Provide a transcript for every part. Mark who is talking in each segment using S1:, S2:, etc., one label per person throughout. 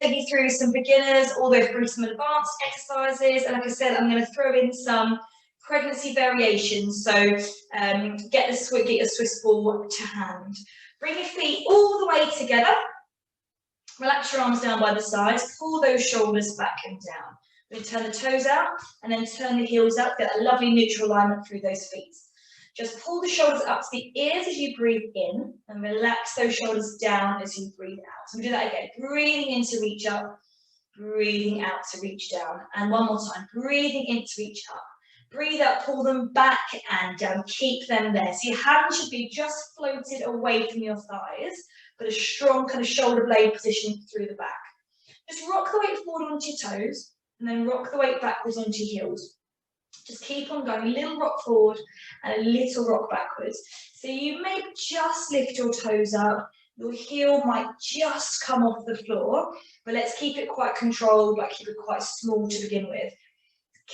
S1: take you through some beginners all the way through some advanced exercises, and like I said, I'm going to throw in some pregnancy variations. So get your Swiss ball to hand. Bring your feet all the way together. Relax your arms down by the sides. Pull those shoulders back and down. Then turn the toes out and then turn the heels out. Get a lovely neutral alignment through those feet. Just pull the shoulders up to the ears as you breathe in and relax those shoulders down as you breathe out. So we do that again. Breathing in to reach up, breathing out to reach down. And one more time. Breathing in to reach up. Breathe out, pull them back and down. Keep them there. So your hands should be just floated away from your thighs, but a strong kind of shoulder blade position through the back. Just rock the weight forward onto your toes and then rock the weight backwards onto your heels. Just keep on going, a little rock forward and a little rock backwards. So you may just lift your toes up, your heel might just come off the floor, but let's keep it quite controlled, like keep it quite small to begin with.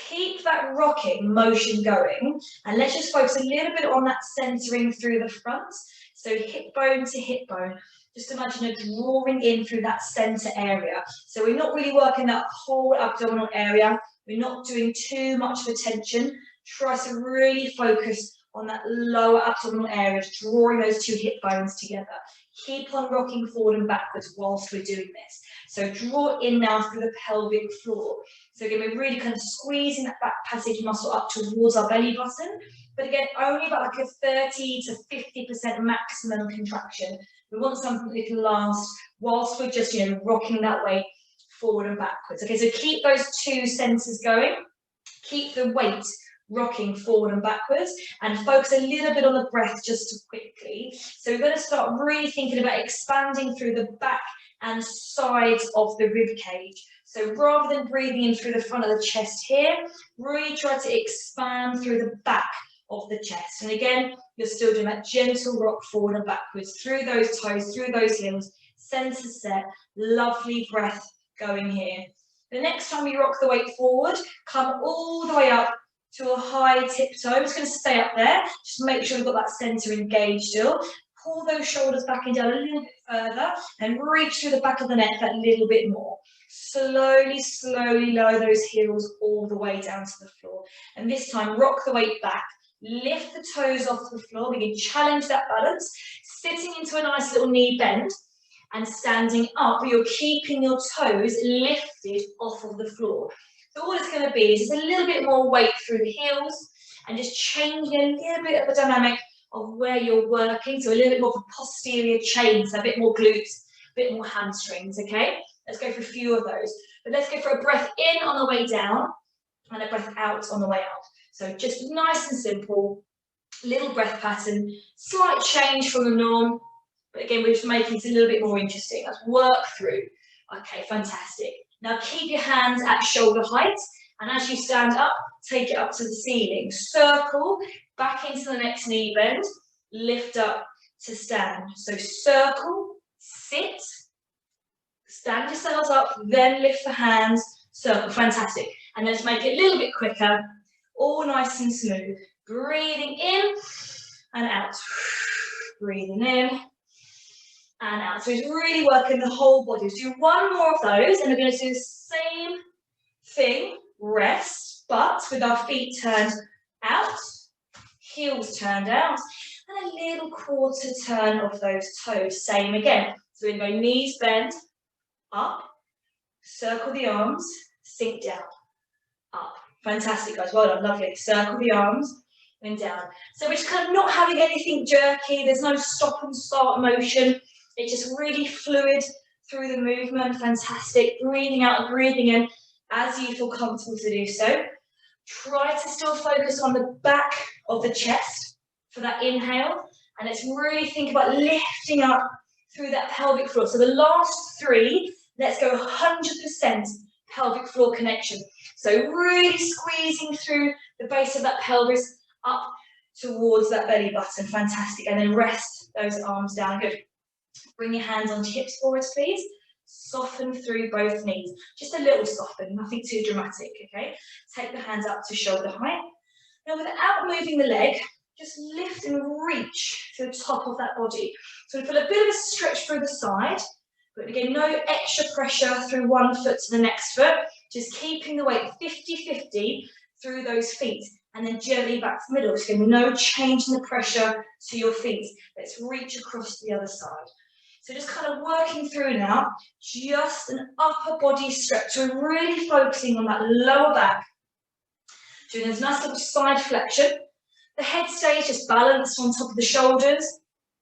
S1: Keep that rocking motion going, and let's just focus a little bit on that centering through the front. So hip bone to hip bone. Just imagine a drawing in through that center area. So we're not really working that whole abdominal area. We're not doing too much of a tension. Try to really focus on that lower abdominal area, drawing those two hip bones together. Keep on rocking forward and backwards whilst we're doing this. So draw in now through the pelvic floor. So again, we're really kind of squeezing that back passage muscle up towards our belly button. But again, only about like a 30 to 50% maximum contraction. We want something that can last whilst we're just, rocking that way forward and backwards. Okay, so keep those two centers going. Keep the weight rocking forward and backwards, and focus a little bit on the breath just quickly. So we're going to start really thinking about expanding through the back and sides of the rib cage. So rather than breathing in through the front of the chest here, really try to expand through the back of the chest. And again, you're still doing that gentle rock forward and backwards through those toes, through those heels, center set, lovely breath going here. The next time you rock the weight forward, come all the way up to a high tiptoe. I'm just going to stay up there. Just make sure we've got that center engaged still. Pull those shoulders back and down a little bit further and reach through the back of the neck that little bit more. Slowly, slowly lower those heels all the way down to the floor. And this time, rock the weight back. Lift the toes off the floor. We can challenge that balance. Sitting into a nice little knee bend and standing up, but you're keeping your toes lifted off of the floor. So all it's going to be is just a little bit more weight through the heels and just changing a little bit of the dynamic of where you're working. So a little bit more of a posterior chain, so a bit more glutes, a bit more hamstrings, okay? Let's go for a few of those. But let's go for a breath in on the way down and a breath out on the way up. So just nice and simple, little breath pattern, slight change from the norm. But again, we're just making it a little bit more interesting. Let's work through. Okay, fantastic. Now keep your hands at shoulder height, and as you stand up, take it up to the ceiling. Circle back into the next knee bend, lift up to stand. So circle, sit, stand yourselves up, then lift the hands, circle. Fantastic. And let's make it a little bit quicker, all nice and smooth. Breathing in and out. Breathing in and out. So it's really working the whole body. Let's do one more of those, and we're going to do the same thing, rest, but with our feet turned out, heels turned out, and a little quarter turn of those toes. Same again. So we're going to go knees bend, up, circle the arms, sink down, up. Fantastic, guys. Well done. Lovely. Circle the arms and down. So we're just kind of not having anything jerky. There's no stop and start motion. It's just really fluid through the movement. Fantastic. Breathing out and breathing in as you feel comfortable to do so. Try to still focus on the back of the chest for that inhale. And let's really think about lifting up through that pelvic floor. So the last three, let's go 100% pelvic floor connection. So really squeezing through the base of that pelvis up towards that belly button. Fantastic. And then rest those arms down. Good. Bring your hands onto hips forwards, please. Soften through both knees. Just a little soften, nothing too dramatic, okay? Take the hands up to shoulder height. Now, without moving the leg, just lift and reach to the top of that body. So we feel a bit of a stretch through the side, But again, no extra pressure through one foot to the next foot, just keeping the weight 50-50 through those feet, and then gently back to the middle. So again, no change in the pressure to your feet. Let's reach across to the other side. So just kind of working through now, just an upper body stretch. So we're really focusing on that lower back, doing this nice little side flexion. The head stays just balanced on top of the shoulders.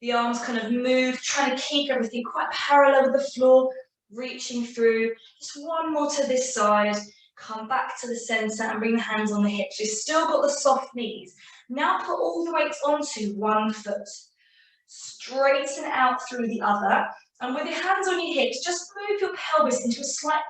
S1: The arms kind of move, trying to keep everything quite parallel with the floor, reaching through. Just one more to this side. Come back to the center and bring the hands on the hips. You've still got the soft knees. Now put all the weight onto one foot. Straighten out through the other. And with your hands on your hips, just move your pelvis into a slight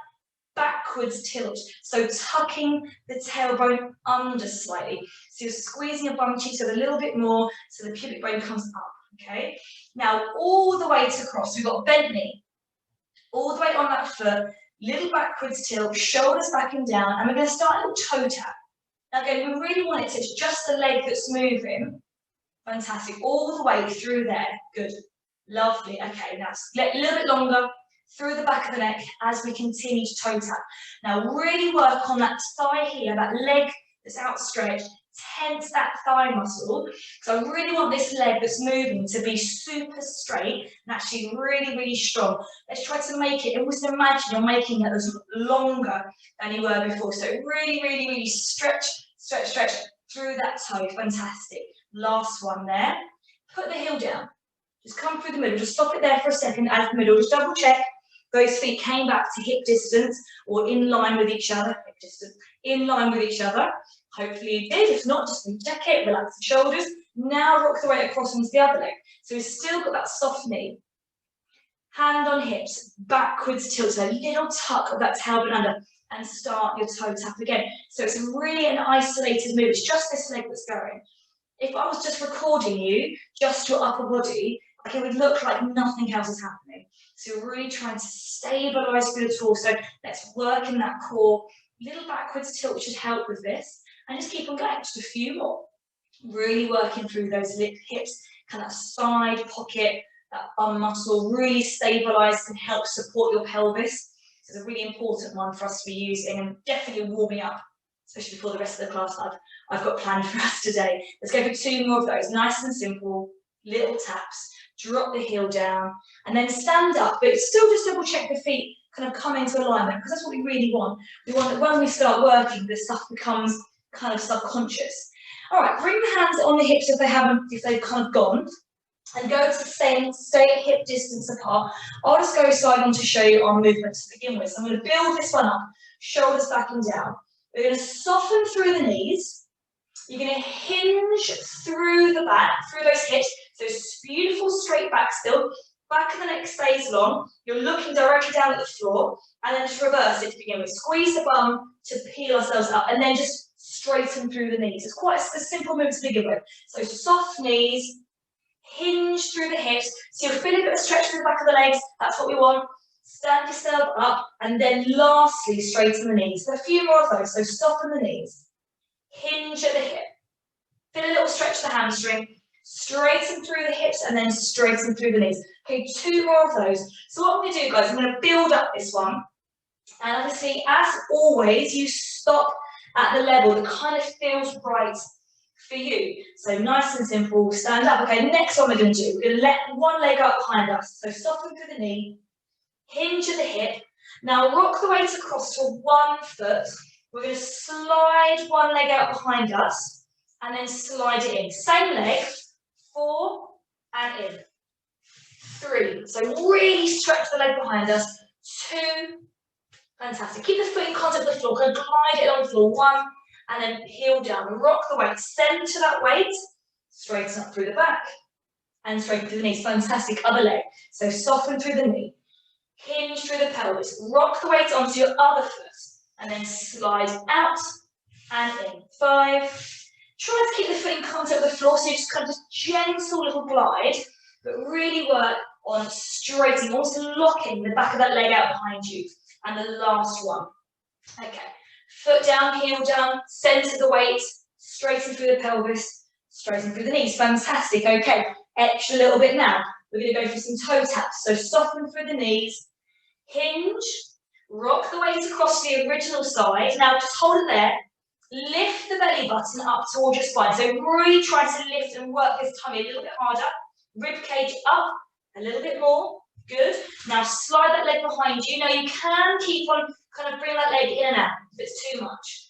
S1: backwards tilt. So tucking the tailbone under slightly. So you're squeezing your bum cheeks a little bit more so the pubic bone comes up. Okay. Now all the way across. We've got bent knee. All the way on that foot. Little backwards tilt, shoulders back and down, and we're going to start a little toe tap. Now again, we really want it to, it's just the leg that's moving. Fantastic, all the way through there. Good, lovely. Okay, now a little bit longer through the back of the neck as we continue to toe tap. Now really work on that thigh here, that leg that's outstretched. Tense that thigh muscle. So I really want this leg that's moving to be super straight and actually really, really strong. Let's try to make it, almost imagine you're making it as longer than you were before. So really, really, really stretch, stretch, stretch through that toe. Fantastic. Last one there. Put the heel down. Just come through the middle. Just stop it there for a second as the middle. Just double check. Those feet came back to hip distance or in line with each other. Hip distance, in line with each other. Hopefully you did. If not, just recheck it, relax the shoulders. Now rock the weight across onto the other leg. So we've still got that soft knee. Hand on hips, backwards tilt, so a little tuck of that tailbone under, and start your toe tap again. So it's really an isolated move. It's just this leg that's going. If I was just recording you, just your upper body, like it would look like nothing else is happening. So we're really trying to stabilize through the torso. Let's work in that core. Little backwards tilt should help with this. And just keep on going, just a few more. Really working through those hips, kind of side pocket, that bum muscle, really stabilize and help support your pelvis. So it's a really important one for us to be using and definitely warming up, especially before the rest of the class I've got planned for us today. Let's go for 2 more of those, nice and simple, little taps. Drop the heel down and then stand up, but still just double check the feet kind of come into alignment because that's what we really want. We want that when we start working, this stuff becomes kind of subconscious. All right, bring the hands on the hips if they've kind of gone, and go to the same, stay at hip distance apart. I'll just go side on to show you our movement to begin with. So I'm going to build this one up, shoulders back and down. We're going to soften through the knees. You're going to hinge through the back, through those hips. So beautiful straight back still. Back of the neck stays long. You're looking directly down at the floor, and then just reverse it to begin with. Squeeze the bum to peel ourselves up, and then just straighten through the knees. It's quite a simple move to begin with. So soft knees, hinge through the hips. So you'll feel a bit of stretch through the back of the legs. That's what we want. Stand yourself up, and then lastly, straighten the knees. So a few more of those. So soften the knees. Hinge at the hip. Feel a little stretch to the hamstring. Straighten through the hips, and then straighten through the knees. Okay, 2 more of those. So what I'm going to do, guys, I'm going to build up this one. And obviously, as always, you stop at the level that kind of feels right for you. So nice and simple, stand up. Okay, next one we're going to do, we're going to let one leg up behind us. So soften through the knee, hinge at the hip. Now rock the weight across to one foot. We're going to slide one leg out behind us and then slide it in. Same leg, 4 and in. 3. So really stretch the leg behind us. 2. Fantastic. Keep the foot in contact with the floor. Kind of glide it on the floor. 1, and then heel down. Rock the weight. Center that weight. Straighten up through the back. And straighten through the knees. Fantastic. Other leg. So soften through the knee. Hinge through the pelvis. Rock the weight onto your other foot. And then slide out and in. 5. Try to keep the foot in contact with the floor. So you just kind of gentle little glide. But really work on straightening. Also locking the back of that leg out behind you. And the last one. Okay. Foot down, heel down, center the weight, straighten through the pelvis, straighten through the knees. Fantastic. Okay. Extra little bit now. We're going to go for some toe taps. So soften through the knees, hinge, rock the weight across the original side. Now just hold it there. Lift the belly button up towards your spine. So really try to lift and work this tummy a little bit harder. Rib cage up a little bit more. Good. Now slide that leg behind you. Now you can keep on kind of bring that leg in and out if it's too much.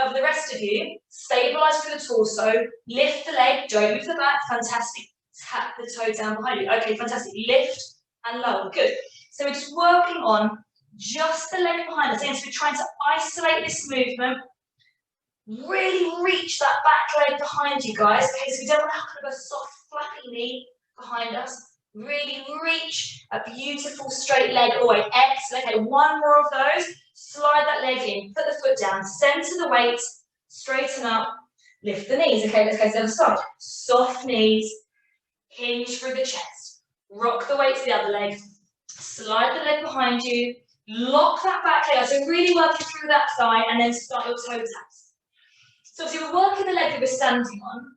S1: For the rest of you, stabilize through the torso. Lift the leg. Don't move the back. Fantastic. Tap the toe down behind you. Okay, fantastic. Lift and lower. Good. So we're just working on just the leg behind us. Again, so we're trying to isolate this movement. Really reach that back leg behind you, guys. Okay, so we don't want to have kind of a soft, flappy knee behind us. Really reach a beautiful straight leg all the way. Excellent. Okay, one more of those. Slide that leg in. Put the foot down. Center the weight. Straighten up. Lift the knees. Okay, let's go to the other side. Soft knees. Hinge through the chest. Rock the weight to the other leg. Slide the leg behind you. Lock that back leg. So really working through that thigh and then start your toe taps. So obviously we're working the leg that we're standing on,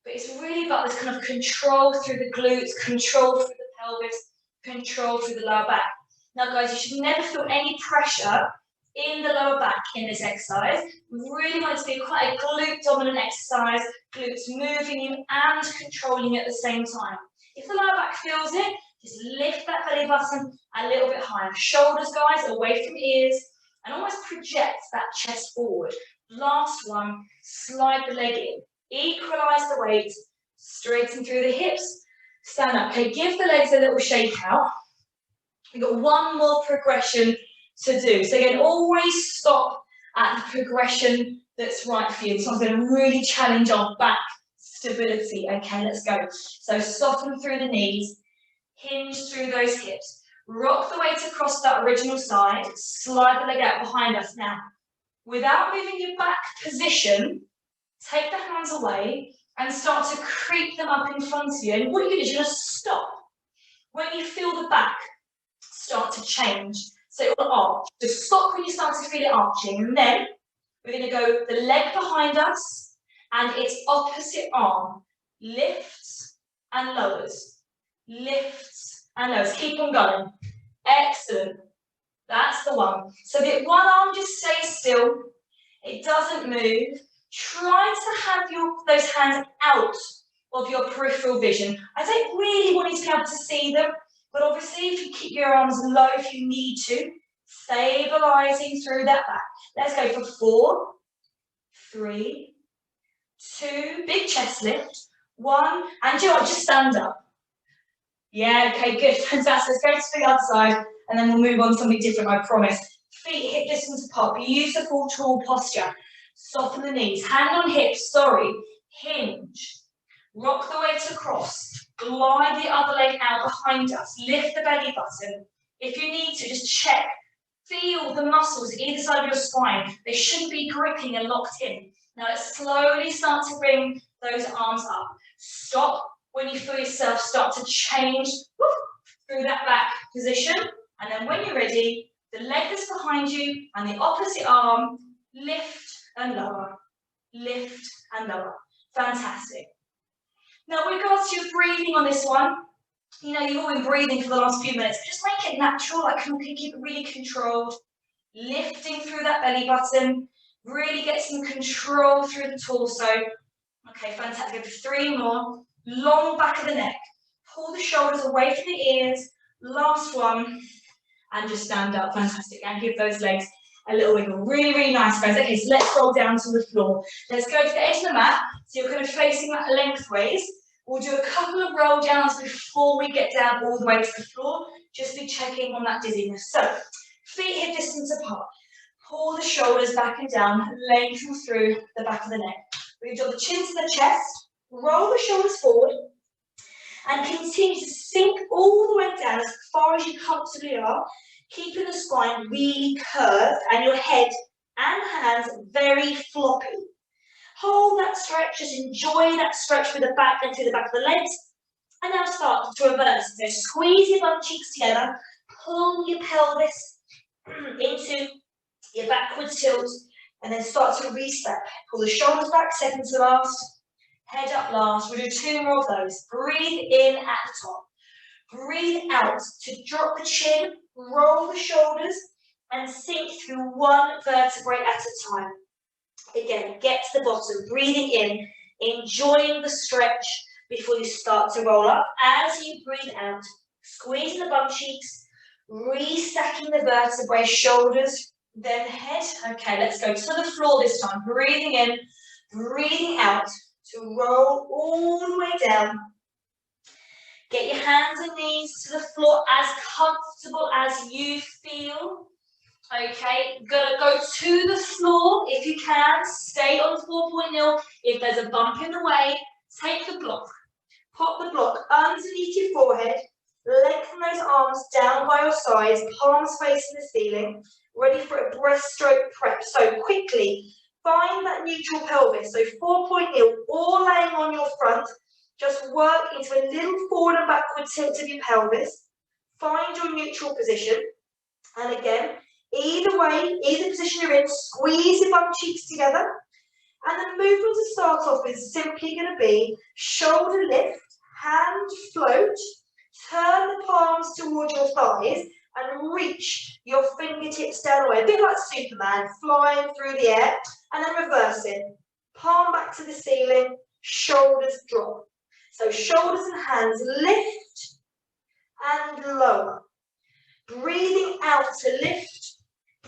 S1: but it's really about this kind of control through the glutes, control through the pelvis, control through the lower back. Now guys, you should never feel any pressure in the lower back in this exercise. We really want it to be quite a glute dominant exercise, glutes moving you and controlling you at the same time. If the lower back feels it, just lift that belly button a little bit higher. Shoulders, guys, away from ears, and almost project that chest forward. Last one, slide the leg in. Equalize the weight, straighten through the hips. Stand up. Okay, give the legs a little shake out. We've got one more progression to do. So again, always stop at the progression that's right for you. So I'm going to really challenge our back stability. Okay, let's go. So soften through the knees, hinge through those hips. Rock the weight across that original side. Slide the leg out behind us. Now, without moving your back position, take the hands away and start to creep them up in front of you. And what you're going to do is you're going to stop when you feel the back start to change. So it will arch. So stop when you start to feel it arching. And then we're going to go the leg behind us and its opposite arm lifts and lowers. Lifts and lowers. Keep on going. Excellent. That's the one. So the one arm just stays still. It doesn't move. Try to have those hands out of your peripheral vision. I don't really want you to be able to see them, but obviously if you keep your arms low if you need to, stabilizing through that back. Let's go for 4, 3, 2, big chest lift, 1, and you know what, just stand up. Yeah, okay, good, fantastic. Let's go to the other side, and then we'll move on to something different, I promise. Feet hip distance apart, beautiful tall posture. Soften the knees, hand on hips, hinge. Rock the weight across, glide the other leg out behind us, lift the belly button. If you need to, just check, feel the muscles either side of your spine. They shouldn't be gripping and locked in. Now let's slowly start to bring those arms up. Stop when you feel yourself start to change through that back position. And then when you're ready, the leg that's behind you and the opposite arm, lift and lower, lift and lower. Fantastic. Now, with regards to your breathing on this one, you know, you've all been breathing for the last few minutes, but just make it natural, like you can keep it really controlled, lifting through that belly button, really get some control through the torso. Okay, fantastic. 3 more. Long back of the neck. Pull the shoulders away from the ears. Last one. And just stand up. Fantastic. And give those legs a little wiggle. Really, really nice, guys. Okay, so let's roll down to the floor. Let's go to the edge of the mat. So you're kind of facing that lengthways. We'll do a couple of roll downs before we get down all the way to the floor. Just be checking on that dizziness. So, feet hip distance apart. Pull the shoulders back and down. Lengthen through the back of the neck. We've got the chin to the chest. Roll the shoulders forward. And continue to sink all the way down as far as you comfortably are. Keeping the spine really curved and your head and hands very floppy. Hold that stretch, just enjoy that stretch with the back and through the back of the legs. And now start to reverse. So squeeze your butt cheeks together, pull your pelvis into your backward tilt, and then start to re-step. Pull the shoulders back, second to last, head up last. We'll do 2 more of those. Breathe in at the top. Breathe out to drop the chin, roll the shoulders, and sink through one vertebrae at a time. Again, get to the bottom, breathing in, enjoying the stretch before you start to roll up. As you breathe out, squeezing the bum cheeks, restacking the vertebrae, shoulders, then head. Okay, let's go to the floor this time. Breathing in, breathing out to roll all the way down. Get your hands and knees to the floor as comfortable as you feel. Okay, gonna go to the floor if you can. Stay on 4.0. If there's a bump in the way, take the block. Pop the block underneath your forehead. Lengthen those arms down by your sides, palms facing the ceiling. Ready for a breaststroke prep. So quickly, find that neutral pelvis. So 4.0, all laying on your front. Just work into a little forward and backward tilt of your pelvis. Find your neutral position. And again, either way, either position you're in, squeeze your bum cheeks together. And the movement to start off is simply going to be shoulder lift, hand float, turn the palms towards your thighs and reach your fingertips down the way. A bit like Superman, flying through the air, and then reverse it. Palm back to the ceiling, shoulders drop. So shoulders and hands lift and lower. Breathing out to lift,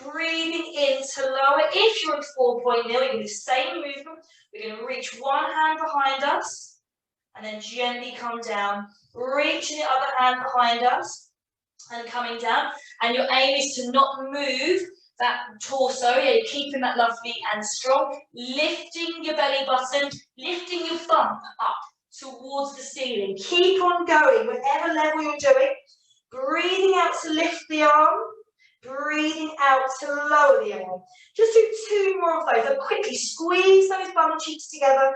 S1: breathing in to lower. If you're at 4.0, you can do the same movement. We're going to reach one hand behind us and then gently come down. Reaching the other hand behind us and coming down. And your aim is to not move that torso. Yeah, you're keeping that lovely and strong. Lifting your belly button, lifting your thumb up towards the ceiling. Keep on going, whatever level you're doing. Breathing out to lift the arm, breathing out to lower the arm. Just do 2 more of those. So quickly squeeze those bum cheeks together.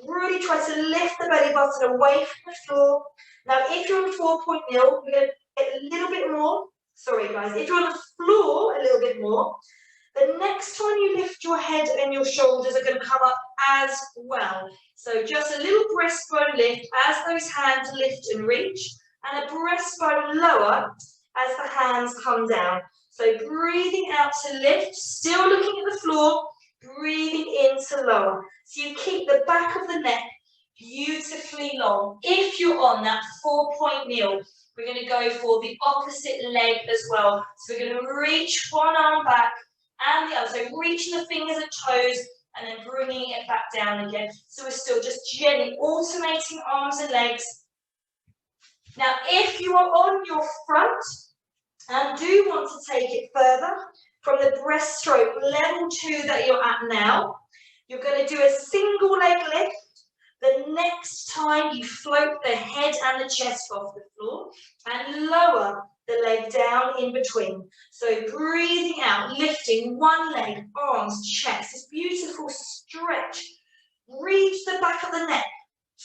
S1: Really try to lift the belly button away from the floor. Now, if you're on 4.0, we're going to get a little bit more. Sorry, guys. If you're on the floor, a little bit more. The next time you lift your head and your shoulders are going to come up as well. So just a little breastbone lift as those hands lift and reach. And a breastbone lower as the hands come down. So breathing out to lift, still looking at the floor, breathing in to lower. So you keep the back of the neck beautifully long. If you're on that 4.0, we're going to go for the opposite leg as well. So we're going to reach one arm back and the other. So reaching the fingers and toes and then bringing it back down again. So we're still just gently alternating arms and legs. Now, if you are on your front and do want to take it further from the breaststroke level 2 that you're at now, you're going to do a single leg lift. The next time you float the head and the chest off the floor and lower the leg down in between. So breathing out, lifting one leg, arms, chest, this beautiful stretch. Reach the back of the neck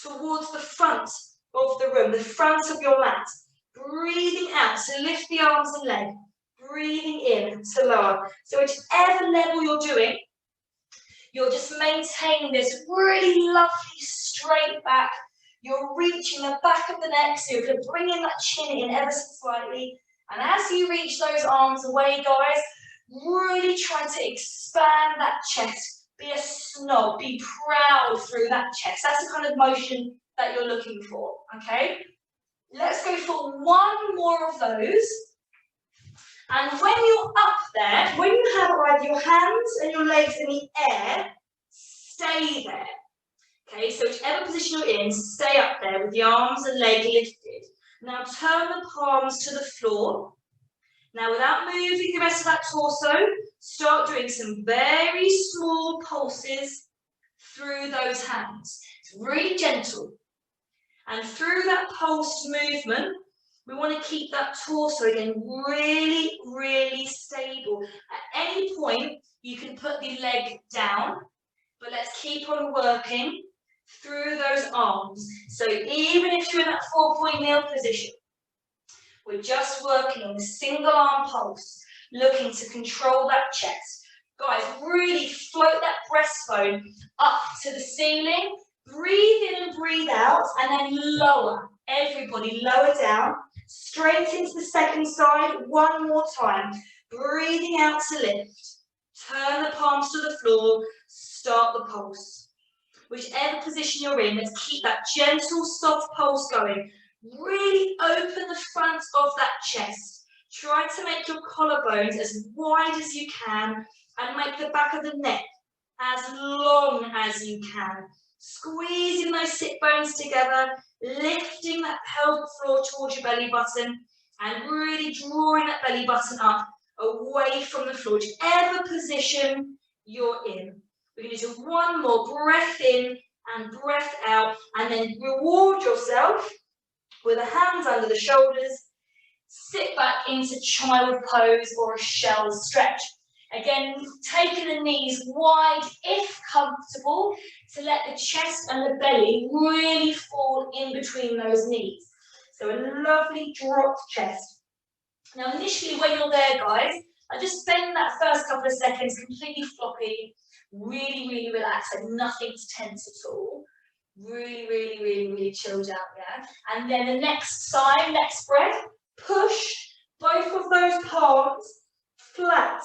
S1: towards the front of the room, the front of your mat. Breathing out to lift the arms and leg. Breathing in to lower. So whichever level you're doing, you're just maintaining this really lovely straight back. You're reaching the back of the neck, so you're going to bring in that chin in ever so slightly. And as you reach those arms away, guys, really try to expand that chest. Be a snob, be proud through that chest. That's the kind of motion that you're looking for, okay? Let's go for one more of those. And when you're up there, when you have either your hands and your legs in the air, stay there. Okay, so whichever position you're in, stay up there with the arms and leg lifted. Now turn the palms to the floor. Now without moving the rest of that torso, start doing some very small pulses through those hands. It's really gentle. And through that pulse movement, we want to keep that torso again really, really stable. At any point, you can put the leg down, but let's keep on working through those arms. So even if you're in that 4.0 position, we're just working on a single arm pulse, looking to control that chest. Guys, really float that breastbone up to the ceiling. Breathe in and breathe out, and then lower. Everybody lower down, straight into the second side, one more time. Breathing out to lift. Turn the palms to the floor, start the pulse. Whichever position you're in, let's keep that gentle, soft pulse going. Really open the front of that chest. Try to make your collarbones as wide as you can and make the back of the neck as long as you can. Squeezing those sit bones together, lifting that pelvic floor towards your belly button and really drawing that belly button up away from the floor, whichever position you're in. We're going to do one more breath in and breath out, and then reward yourself with the hands under the shoulders. Sit back into child pose or a shell stretch. Again, taking the knees wide if comfortable to let the chest and the belly really fall in between those knees. So a lovely dropped chest. Now initially when you're there, guys, I just spend that first couple of seconds completely floppy, really relaxed, like nothing's tense at all. Really chilled out, yeah? And then the next side, next breath, push both of those palms flat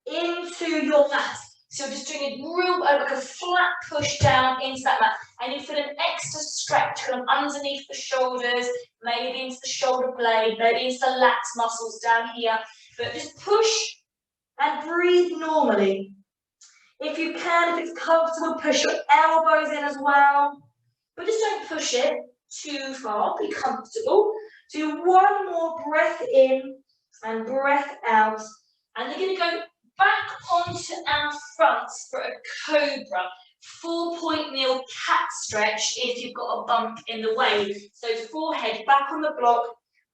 S1: into your mat. So you're just doing a real, like a flat push down into that mat. And you feel an extra stretch kind of underneath the shoulders, maybe into the shoulder blade, maybe into the lats muscles down here. But just push and breathe normally. If you can, if it's comfortable, push your elbows in as well. But just don't push it too far, be comfortable. Do one more breath in and breath out. And you're going to go back onto our fronts for a cobra. 4-point kneel cat stretch if you've got a bump in the way. So forehead back on the block,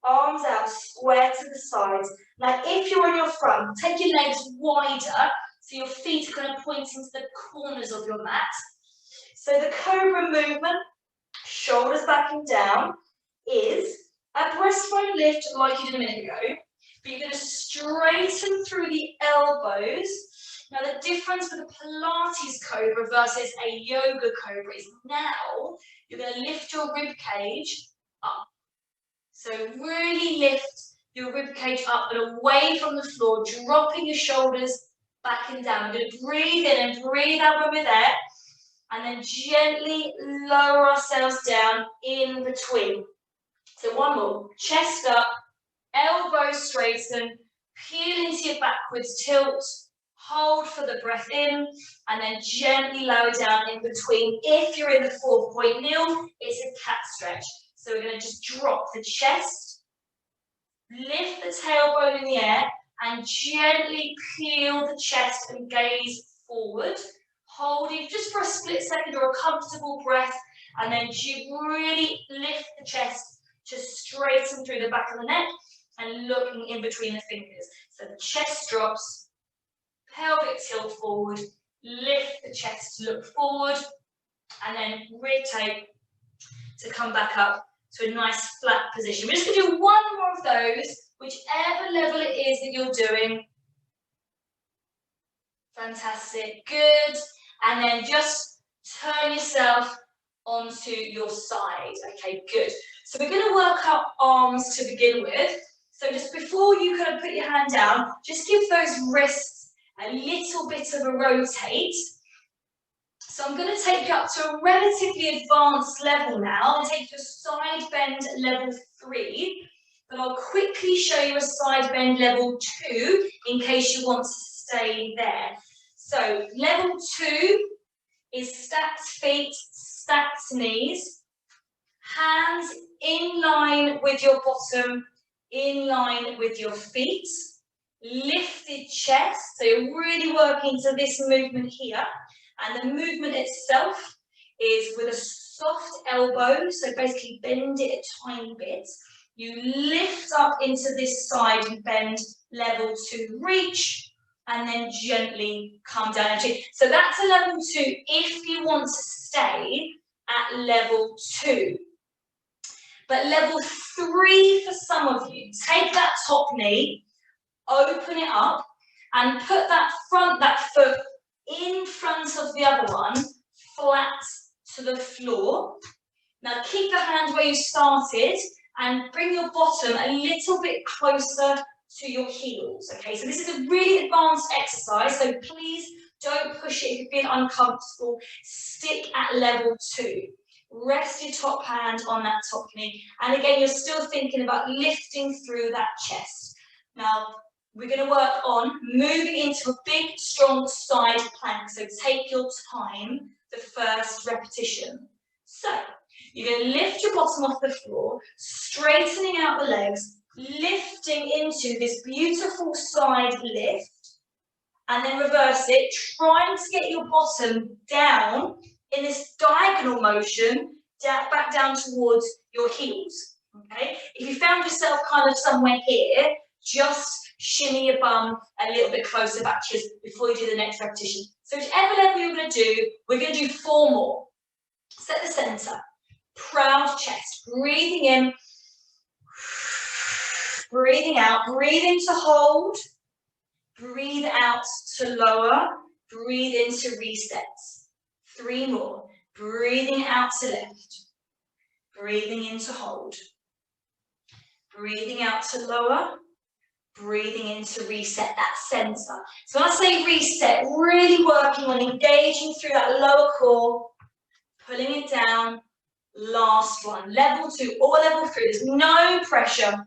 S1: arms out, square to the sides. Now if you're on your front, take your legs wider so your feet are going to point into the corners of your mat. So the cobra movement, shoulders back and down, is a breastbone lift like you did a minute ago. But you're going to straighten through the elbows. Now the difference with a Pilates cobra versus a yoga cobra is now you're going to lift your rib cage up. So really lift your rib cage up and away from the floor, dropping your shoulders back and down. We're going to breathe in and breathe out when we're there, and then gently lower ourselves down in between. So one more, chest up, elbows straighten, peel into your backwards tilt, hold for the breath in, and then gently lower down in between. If you're in the 4-point kneel, it's a cat stretch. So we're going to just drop the chest, lift the tailbone in the air, and gently peel the chest and gaze forward, holding just for a split second or a comfortable breath, and then really lift the chest to straighten through the back of the neck and looking in between the fingers. So the chest drops, pelvic tilt forward, lift the chest to look forward, and then rotate to come back up to a nice flat position. We're just going to do one more of those, whichever level it is that you're doing. Fantastic, good. And then just turn yourself onto your side. Okay, good. So we're going to work our arms to begin with. So just before you kind of put your hand down, just give those wrists a little bit of a rotate. So I'm going to take you up to a relatively advanced level now and take you to side bend level 3. But I'll quickly show you a side bend level 2 in case you want to stay there. So level 2 is stacked feet, stacked knees, hands in line with your bottom, in line with your feet, lifted chest. So you're really working to this movement here. And the movement itself is with a soft elbow, so basically bend it a tiny bit. You lift up into this side and bend level 2, reach, and then gently come down. So that's a level 2 if you want to stay at level 2. But level 3 for some of you, take that top knee, open it up, and put that foot in front of the other one, flat to the floor. Now keep the hand where you started and bring your bottom a little bit closer to your heels, okay? So this is a really advanced exercise, so please don't push it if you feel uncomfortable. Stick at level 2. Rest your top hand on that top knee. And again, you're still thinking about lifting through that chest. Now, we're going to work on moving into a big, strong side plank. So take your time, the first repetition. So, you're going to lift your bottom off the floor, straightening out the legs, lifting into this beautiful side lift, and then reverse it, trying to get your bottom down in this diagonal motion, back down towards your heels, okay? If you found yourself kind of somewhere here, just shimmy your bum a little bit closer back to you before you do the next repetition. So whichever level you're going to do, we're going to do 4 more. Set the center, proud chest, breathing in, breathing out, breathe in to hold, breathe out to lower, breathe in to reset. 3 more, breathing out to lift, breathing in to hold, breathing out to lower, breathing in to reset that center. So when I say reset, really working on engaging through that lower core, pulling it down. Last one, level 2 or level 3, there's no pressure.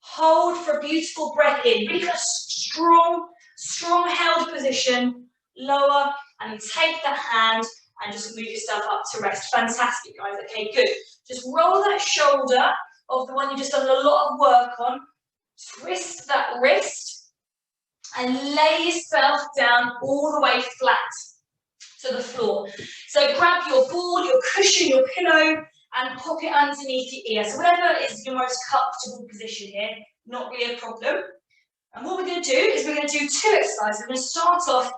S1: Hold for a beautiful breath in, really kind of strong held position, lower, and then take that hand and just move yourself up to rest. Fantastic, guys, okay, good. Just roll that shoulder of the one you've just done a lot of work on, twist that wrist, and lay yourself down all the way flat to the floor. So grab your ball, your cushion, your pillow, and pop it underneath your ear. So whatever is your most comfortable position here, not really a problem. And what we're going to do is we're going to do 2 exercises. We're going to start off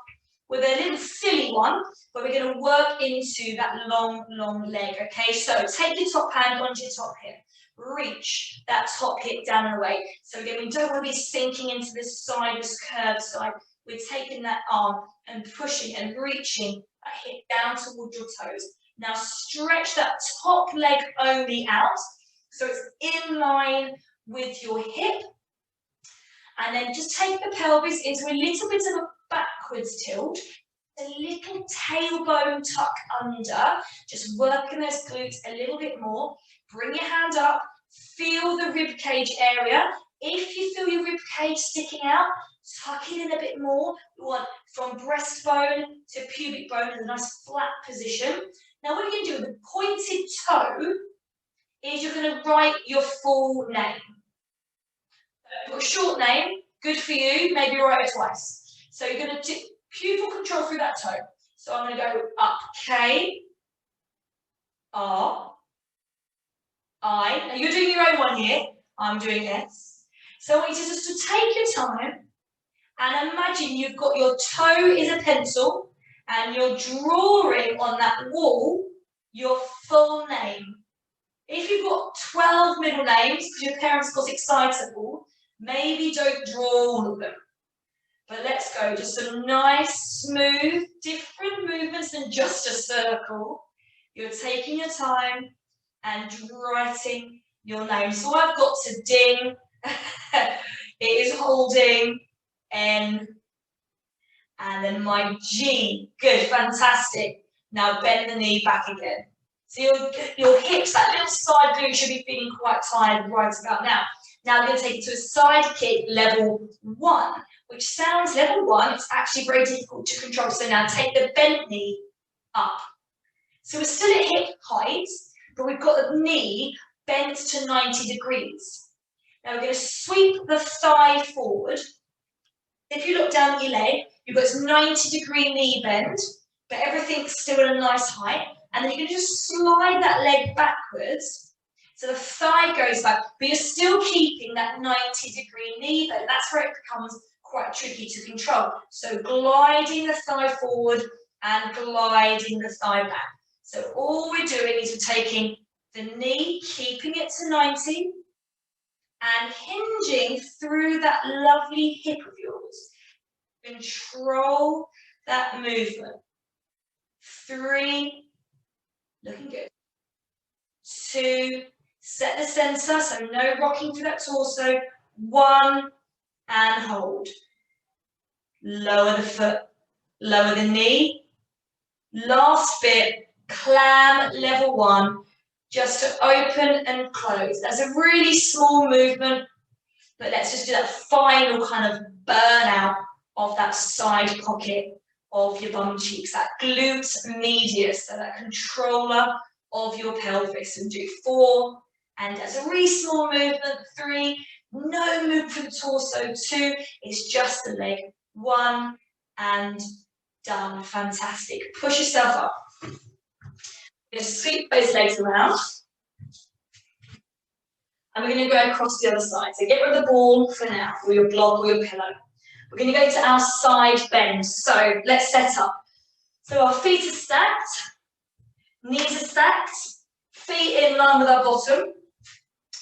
S1: with a little silly one, but we're going to work into that long leg, okay? So take your top hand onto your top hip. Reach that top hip down and away. So again, we don't want to be sinking into this side, this curved side. We're taking that arm and pushing and reaching that hip down towards your toes. Now stretch that top leg only out, so it's in line with your hip. And then just take the pelvis into a little bit of a backwards tilt, a little tailbone tuck under, just working those glutes a little bit more. Bring your hand up, feel the rib cage area. If you feel your rib cage sticking out, tuck it in a bit more. We want from breastbone to pubic bone in a nice flat position. Now what you're going to do with the pointed toe is you're going to write your full name. If you've got a short name, good for you, maybe write it twice. So you're going to do pupil control through that toe. So I'm going to go up, K, R, I. Now you're doing your own one here, I'm doing S. So I want you to just take your time and imagine you've got your toe is a pencil and you're drawing on that wall your full name. If you've got 12 middle names because your parents got excitable, maybe don't draw all of them. But let's go, just some nice, smooth, different movements than just a circle. You're taking your time and writing your name. So I've got to ding, it is holding, N, and then my G. Good, fantastic. Now bend the knee back again. So your hips, that little side glute should be feeling quite tired right about now. Now we're going to take it to a side kick level 1, which sounds level 1, it's actually very difficult to control. So now take the bent knee up. So we're still at hip height, but we've got the knee bent to 90 degrees. Now we're going to sweep the thigh forward. If you look down at your leg, you've got this 90-degree knee bend, but everything's still at a nice height. And then you're going to just slide that leg backwards. So the thigh goes back, but you're still keeping that 90-degree knee bend. That's where it becomes quite tricky to control. So gliding the thigh forward and gliding the thigh back. So all we're doing is we're taking the knee, keeping it to 90, and hinging through that lovely hip of yours. Control that movement. 3, looking good. 2, set the center, so no rocking through that torso, 1, and hold. Lower the foot, lower the knee. Last bit, clam level 1, just to open and close. That's a really small movement, but let's just do that final kind of burnout of that side pocket of your bum cheeks, that glute medius, so that controller of your pelvis. And do 4, and that's a really small movement. 3, no move for the torso. 2, it's just the leg. 1, and done. Fantastic. Push yourself up. Just sweep those legs around. And we're going to go across the other side. So get rid of the ball for now, or your block, or your pillow. We're going to go to our side bend. So let's set up. So our feet are stacked, knees are stacked, feet in line with our bottom,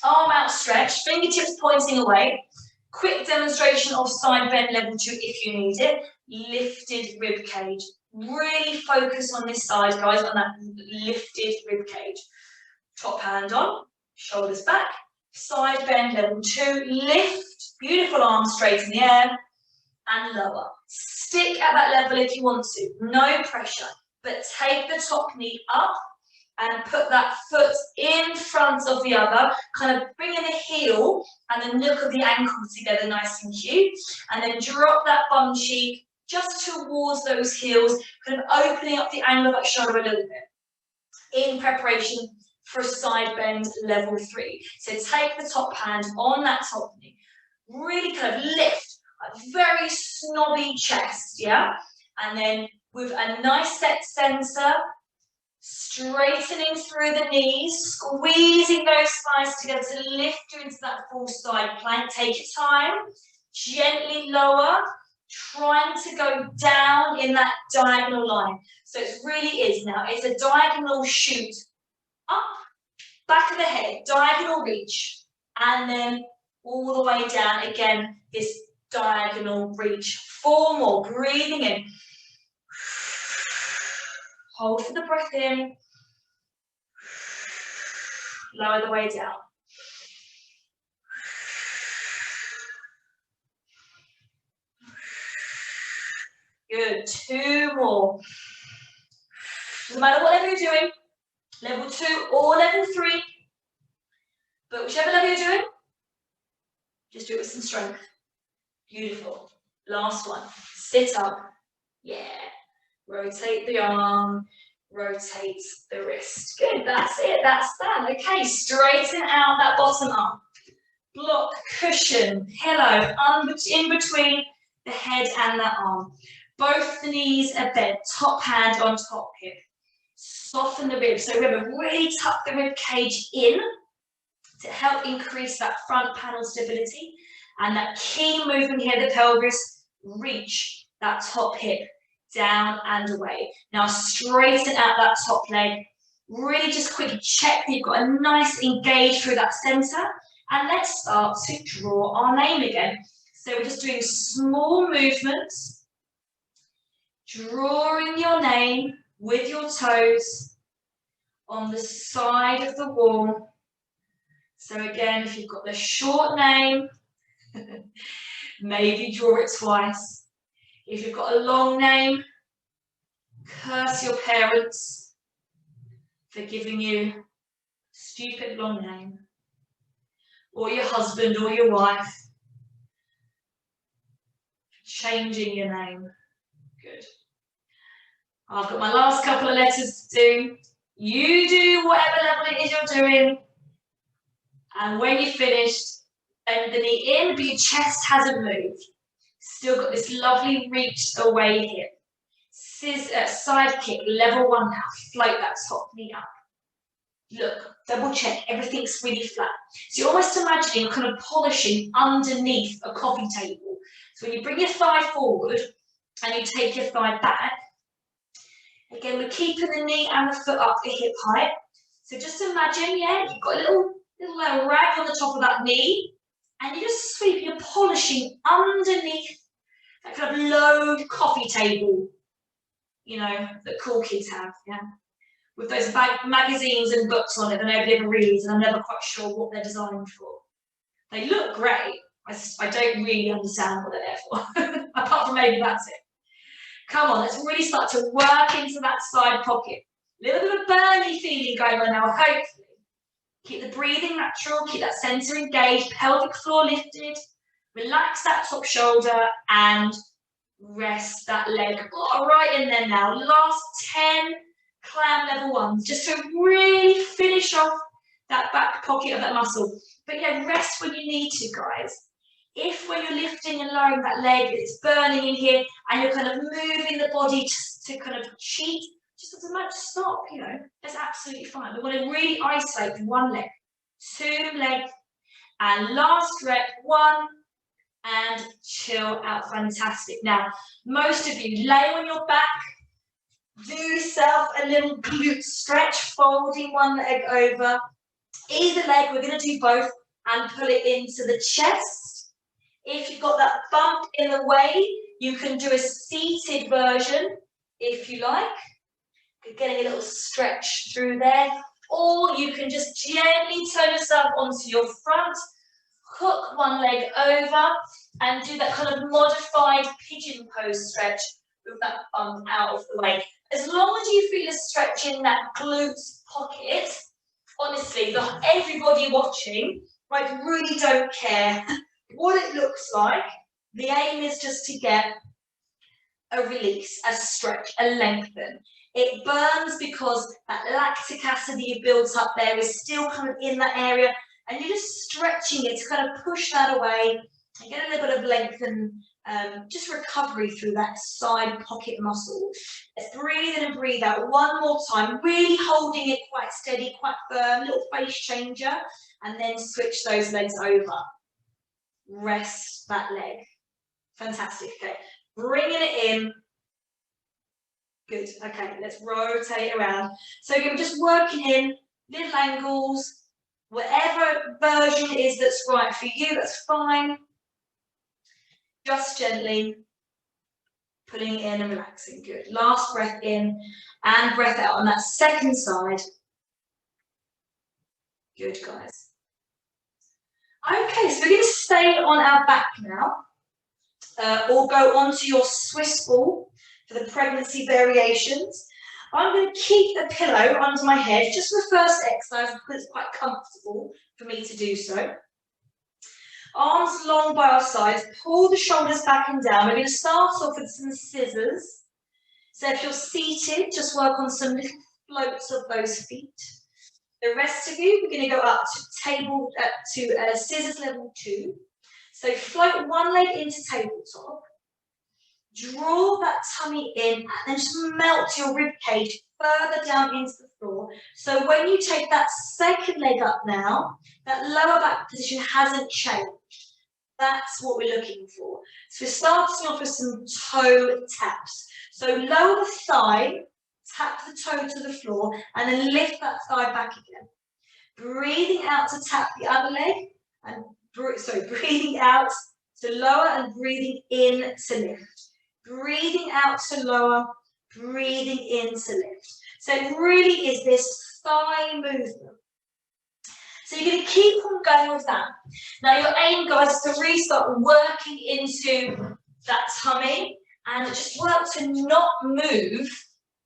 S1: arm outstretched, fingertips pointing away. Quick demonstration of side bend level 2 if you need it. Lifted rib cage. Really focus on this side, guys, on that lifted rib cage. Top hand on, shoulders back. Side bend level 2, lift, beautiful arms straight in the air, and lower. Stick at that level if you want to, no pressure, but take the top knee up and put that foot in front of the other, kind of bringing the heel and the nook of the ankle together nice and cute, and then drop that bum cheek just towards those heels, kind of opening up the angle of that shoulder a little bit, in preparation for a side bend level 3. So take the top hand on that top knee, really kind of lift a very snobby chest, yeah? And then with a nice set center, straightening through the knees, squeezing those thighs together to lift you into that full side plank. Take your time, gently lower, trying to go down in that diagonal line. So it really is now, it's a diagonal shoot up, back of the head, diagonal reach, and then all the way down again, this diagonal reach. 4 more, breathing in. Hold for the breath in. Lower the way down. Good, 2 more. Doesn't matter what level you're doing, level 2 or level 3, but whichever level you're doing, just do it with some strength. Beautiful. Last one. Sit up. Yeah. Rotate the arm. Rotate the wrist. Good. That's it. That's that. Okay. Straighten out that bottom arm. Block, cushion, pillow, in between the head and that arm. Both the knees are bent. Top hand on top hip. Soften the ribs. So remember, really tuck the rib cage in to help increase that front panel stability. And that key movement here, the pelvis, reach that top hip down and away. Now straighten out that top leg. Really just quickly check that you've got a nice engage through that center. And let's start to draw our name again. So we're just doing small movements, drawing your name with your toes on the side of the wall. So again, if you've got the short name, maybe draw it twice. If you've got a long name, curse your parents for giving you a stupid long name, or your husband or your wife changing your name. Good. I've got my last couple of letters to do. You do whatever level it is you're doing, and when you're finished, bend the knee in, but your chest hasn't moved. Still got this lovely reach away hip. Side kick, level 1 now. Float that top knee up. Look, double check, everything's really flat. So you're almost imagining you're kind of polishing underneath a coffee table. So when you bring your thigh forward and you take your thigh back, again, we're keeping the knee and the foot up at hip height. So just imagine, yeah, you've got a little rag on the top of that knee, and you're just sweeping, you're polishing underneath that kind of low coffee table, you know, that cool kids have, yeah. with those magazines and books on it that nobody ever reads, and I'm never quite sure what they're designed for. They look great. I don't really understand what they're there for, apart from maybe that's it. Come on, let's really start to work into that side pocket. A little bit of burny feeling going on now, hopefully. Keep the breathing natural, keep that center engaged, pelvic floor lifted. Relax that top shoulder and rest that leg right in there now. Last 10 clam level ones, just to really finish off that back pocket of that muscle. But yeah, rest when you need to, guys. If when you're lifting and lowering that leg, it's burning in here, and you're kind of moving the body to kind of cheat, just as much stop, you know, that's absolutely fine. We want to really isolate one leg, 2 legs, and last rep, 1, and chill out. Fantastic. Now, most of you lay on your back, do yourself a little glute stretch, folding one leg over. Either leg, we're going to do both, and pull it into the chest. If you've got that bump in the way, you can do a seated version, if you like. Getting a little stretch through there. Or you can just gently turn yourself onto your front, hook one leg over, and do that kind of modified pigeon pose stretch with that bump out of the way. As long as you feel a stretch in that glutes pocket, honestly, everybody watching, like, really don't care what it looks like. The aim is just to get a release, a stretch, a lengthen. It burns because that lactic acid that you built up there is still kind of in that area, and you're just stretching it to kind of push that away and get a little bit of length and just recovery through that side pocket muscle. Let's breathe in and breathe out one more time, really holding it quite steady, quite firm, little face changer, and then switch those legs over. Rest that leg. Fantastic. Okay, bringing it in. Good. Okay, let's rotate around. So you're just working in little angles, whatever version it is that's right for you, that's fine. Just gently pulling in and relaxing. Good. Last breath in and breath out on that second side. Good, guys. Okay, so we're going to stay on our back now, or go onto your Swiss ball for the pregnancy variations. I'm going to keep a pillow under my head just for the first exercise because it's quite comfortable for me to do so. Arms long by our sides, pull the shoulders back and down. We're going to start off with some scissors. So if you're seated, just work on some little floats of those feet. The rest of you, we're going to go up to scissors level 2. So float one leg into tabletop. Draw that tummy in and then just melt your rib cage further down into the floor. So when you take that second leg up now, that lower back position hasn't changed. That's what we're looking for. So we're starting off with some toe taps. So lower the thigh, tap the toe to the floor, and then lift that thigh back again. Breathing out to tap the other leg, and breathing out to lower and breathing in to lift. Breathing out to lower, breathing in to lift. So it really is this thigh movement. So you're going to keep on going with that. Now your aim, guys, is to really start working into that tummy and just work to not move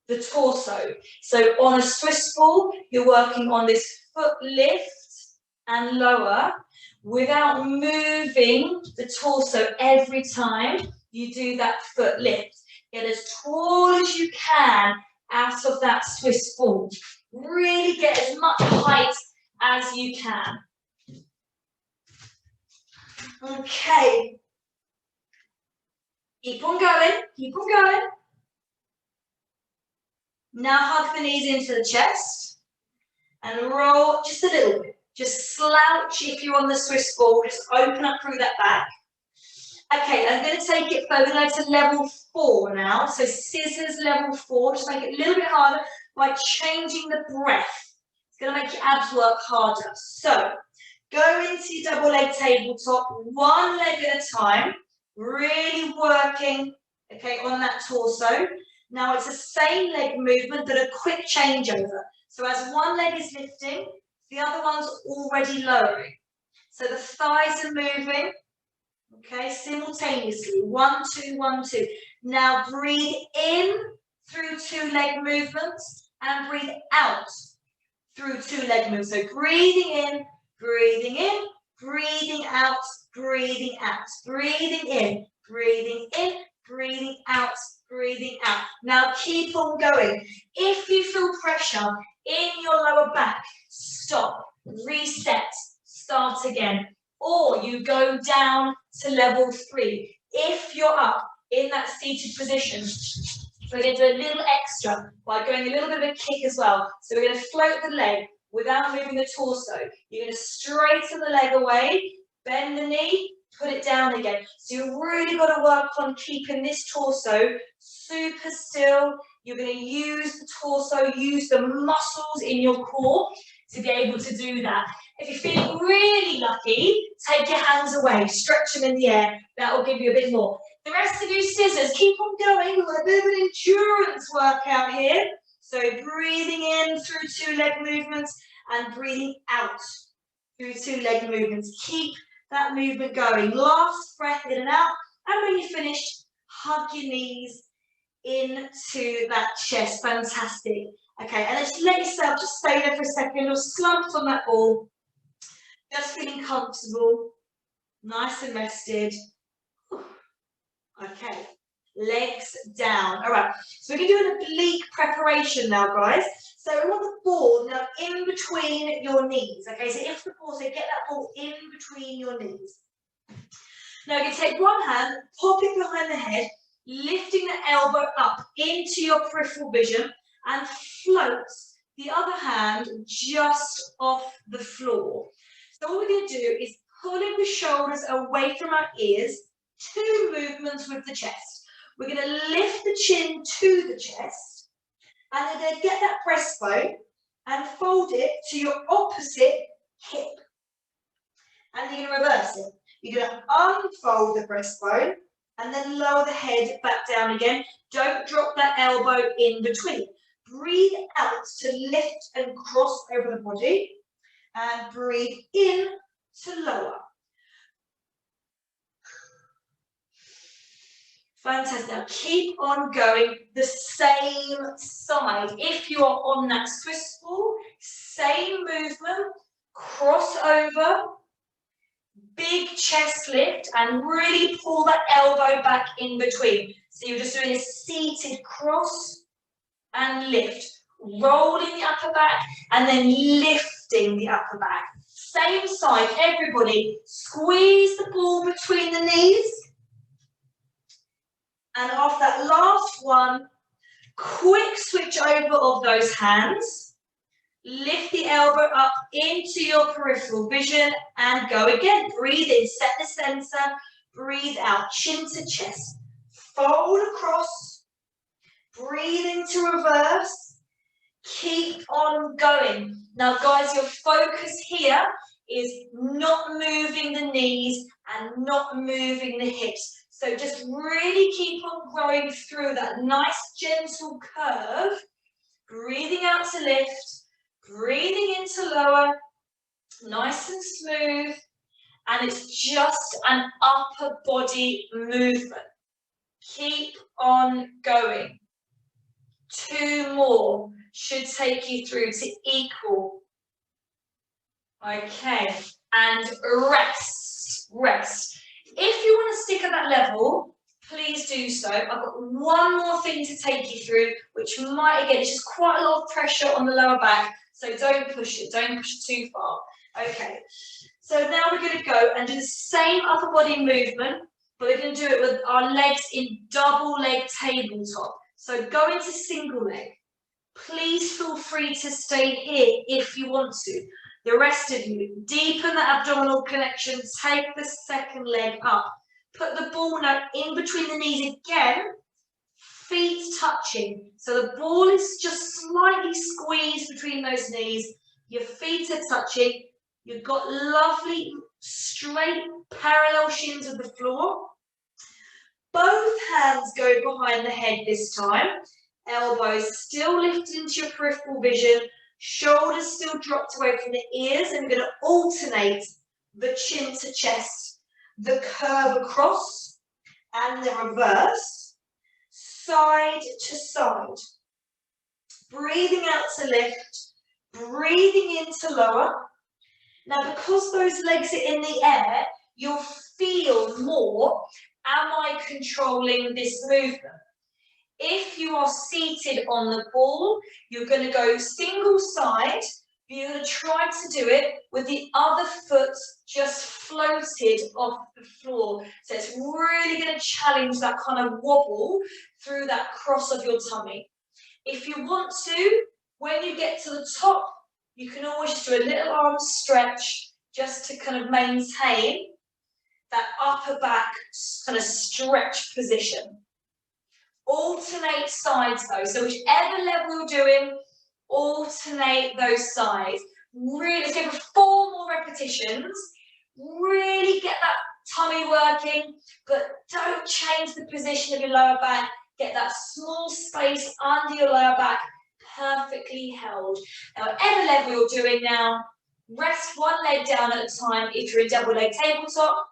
S1: the torso. So on a Swiss ball, you're working on this foot lift and lower without moving the torso every time you do that foot lift. Get as tall as you can out of that Swiss ball. Really get as much height as you can. Okay. Keep on going, keep on going. Now hug the knees into the chest and roll just a little bit. Just slouch if you're on the Swiss ball, just open up through that back. Okay, I'm going to take it further now to level 4 now. So scissors level 4, just make it a little bit harder by changing the breath. It's going to make your abs work harder. So go into your double leg tabletop, one leg at a time, really working, okay, on that torso. Now it's the same leg movement, but a quick changeover. So as one leg is lifting, the other one's already lowering. So the thighs are moving, okay, simultaneously. 1, 2, 1, 2. Now breathe in through 2 leg movements and breathe out through 2 leg movements. So breathing in, breathing in, breathing out, breathing out, breathing in, breathing in, breathing out, breathing out. Now keep on going. If you feel pressure in your lower back, stop, reset, start again. Or you go down to level 3. If you're up in that seated position, we're going to do a little extra by going a little bit of a kick as well. So we're going to float the leg without moving the torso. You're going to straighten the leg away, bend the knee, put it down again. So you've really got to work on keeping this torso super still. You're going to use the torso, use the muscles in your core to be able to do that. If you're feeling really lucky, take your hands away, stretch them in the air. That will give you a bit more. The rest of you scissors, keep on going. We've got a bit of an endurance workout here. So breathing in through 2 leg movements and breathing out through 2 leg movements. Keep that movement going. Last breath in and out. And when you're finished, hug your knees into that chest. Fantastic. Okay, and just let yourself just stay there for a second. You're slumped on that ball. Just feeling comfortable. Nice and rested. Okay, legs down. All right, so we're going to do an oblique preparation now, guys. So we want the ball now in between your knees. Okay, so if the ball, so get that ball in between your knees. Now you can take one hand, pop it behind the head, lifting the elbow up into your peripheral vision and float the other hand just off the floor. So what we're going to do is pulling the shoulders away from our ears, 2 movements with the chest. We're going to lift the chin to the chest, and then going to get that breastbone and fold it to your opposite hip. And you're going to reverse it. You're going to unfold the breastbone and then lower the head back down again. Don't drop that elbow in between. Breathe out to lift and cross over the body, and breathe in to lower. Fantastic. Now keep on going the same side. If you are on that Swiss ball, same movement, cross over, big chest lift, and really pull that elbow back in between. So you're just doing a seated cross and lift, rolling the upper back and then lifting the upper back. Same side, everybody. Squeeze the ball between the knees. And off that last one, quick switch over of those hands. Lift the elbow up into your peripheral vision and go again. Breathe in, set the center, breathe out, chin to chest. Fold across, breathe into reverse. Keep on going. Now guys, your focus here is not moving the knees and not moving the hips. So just really keep on growing through that nice gentle curve. Breathing out to lift, breathing in to lower, nice and smooth. And it's just an upper body movement. Keep on going. 2 more should take you through to equal. Okay, and rest, rest. If you want to stick at that level, please do so. I've got one more thing to take you through, which might, again, it's just quite a lot of pressure on the lower back, so don't push it too far. Okay, so now we're going to go and do the same upper body movement, but we're going to do it with our legs in double leg tabletop. So go into single leg. Please feel free to stay here if you want to. The rest of you, deepen the abdominal connection, take the second leg up. Put the ball now in between the knees again, feet touching. So the ball is just slightly squeezed between those knees. Your feet are touching. You've got lovely, straight, parallel shins with the floor. Both hands go behind the head this time. elbows still lifted into your peripheral vision, shoulders still dropped away from the ears, and we're going to alternate the chin to chest, the curve across and the reverse, side to side. Breathing out to lift, breathing in to lower. Now, because those legs are in the air, you'll feel more, am I controlling this movement? If you are seated on the ball, you're going to go single side. You're going to try to do it with the other foot just floated off the floor. So it's really going to challenge that kind of wobble through that cross of your tummy. If you want to, when you get to the top, you can always just do a little arm stretch just to kind of maintain that upper back kind of stretch position. Alternate sides though, so whichever level you're doing, alternate those sides. Really, let's go for 4 more repetitions. Really get that tummy working, but don't change the position of your lower back. Get that small space under your lower back perfectly held. Now, whatever level you're doing now, rest one leg down at a time if you're in double leg tabletop,